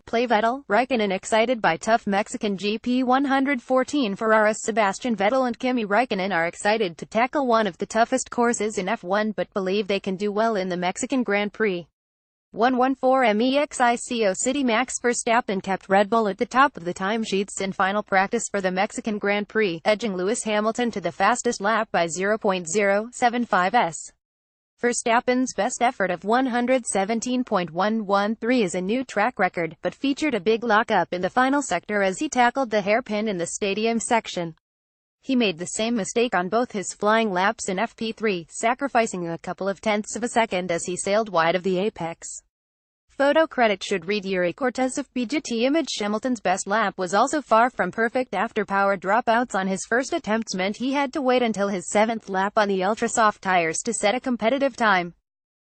playVettel, Raikkonen excited by tough Mexican GP 114. Ferrari's Sebastian Vettel and Kimi Raikkonen are excited to tackle one of the toughest courses in F1 but believe they can do well in the Mexican Grand Prix. 114 Mexico City. Max Verstappen kept Red Bull at the top of the timesheets in final practice for the Mexican Grand Prix, edging Lewis Hamilton to the fastest lap by 0.075 s. Verstappen's best effort of 117.113 is a new track record, but featured a big lockup in the final sector as he tackled the hairpin in the stadium section. He made the same mistake on both his flying laps in FP3, sacrificing a couple of tenths of a second as he sailed wide of the apex. Photo credit should read Yuri Cortez of PGT Image. Hamilton's best lap was also far from perfect after power dropouts on his first attempts meant he had to wait until his seventh lap on the ultra-soft tires to set a competitive time.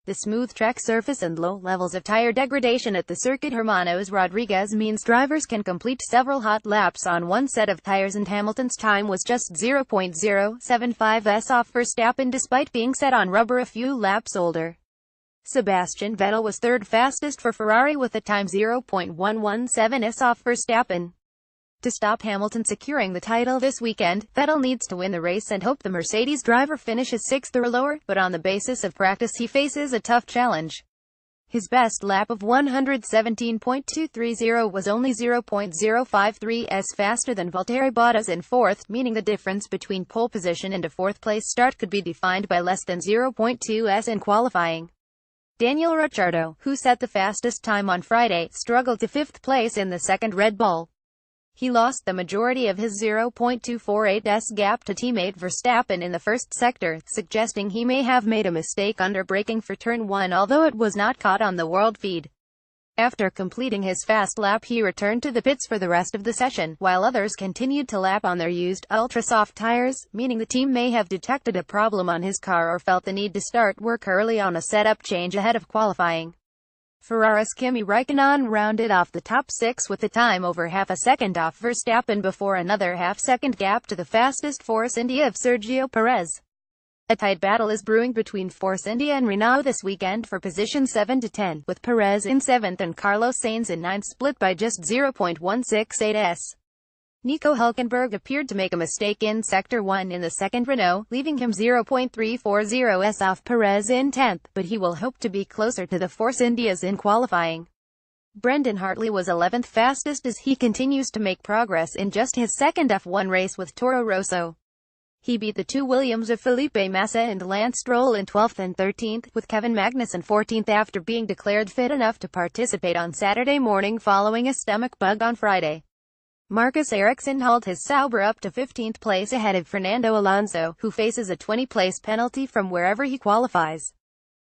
The smooth track surface and low levels of tire degradation at the Circuit Hermanos Rodriguez means drivers can complete several hot laps on one set of tires, and Hamilton's time was just 0.075 s off Verstappen despite being set on rubber a few laps older. Sebastian Vettel was third fastest for Ferrari with a time 0.117 s off Verstappen. To stop Hamilton securing the title this weekend, Vettel needs to win the race and hope the Mercedes driver finishes sixth or lower, but on the basis of practice he faces a tough challenge. His best lap of 117.230 was only 0.053 s faster than Valtteri Bottas in fourth, meaning the difference between pole position and a fourth-place start could be defined by less than 0.2 s in qualifying. Daniel Ricciardo, who set the fastest time on Friday, struggled to fifth place in the second Red Bull. He lost the majority of his 0.248 s gap to teammate Verstappen in the first sector, suggesting he may have made a mistake under braking for turn 1, although it was not caught on the world feed. After completing his fast lap he returned to the pits for the rest of the session, while others continued to lap on their used, ultra-soft tires, meaning the team may have detected a problem on his car or felt the need to start work early on a setup change ahead of qualifying. Ferrari's Kimi Raikkonen rounded off the top six with a time over half a second off Verstappen before another half-second gap to the fastest Force India of Sergio Perez. A tight battle is brewing between Force India and Renault this weekend for position 7-10, with Perez in 7th and Carlos Sainz in 9th, split by just 0.168 s. Nico Hülkenberg appeared to make a mistake in Sector 1 in the second Renault, leaving him 0.340 s off Perez in 10th, but he will hope to be closer to the Force Indias in qualifying. Brendan Hartley was 11th fastest as he continues to make progress in just his second F1 race with Toro Rosso. He beat the two Williams of Felipe Massa and Lance Stroll in 12th and 13th, with Kevin Magnussen 14th after being declared fit enough to participate on Saturday morning following a stomach bug on Friday. Marcus Ericsson hauled his Sauber up to 15th place ahead of Fernando Alonso, who faces a 20-place penalty from wherever he qualifies.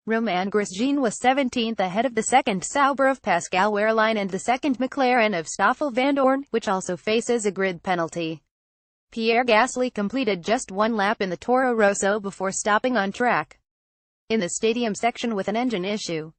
Romain Grosjean was 17th ahead of the second Sauber of Pascal Wehrlein and the second McLaren of Stoffel Vandoorne, which also faces a grid penalty. Pierre Gasly completed just one lap in the Toro Rosso before stopping on track in the stadium section with an engine issue.